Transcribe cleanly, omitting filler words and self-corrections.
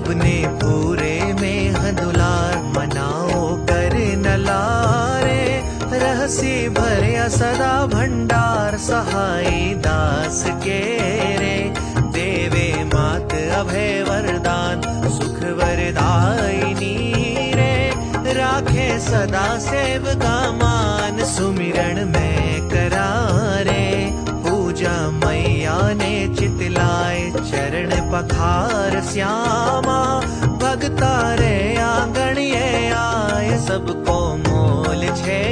अपने पूरे में हदुलार मनाओ कर न लारे रहसी भरया सदा भंडार सहाय दास के रे देवे मात अभय वरदान सुख वरदायिनी रे राखे सदा सेवका मान सुमिरण में करारे पूजा मैया ने चितलाए चरण पखार श्यामा भगता रे आंगण ये आए सबको मोल छे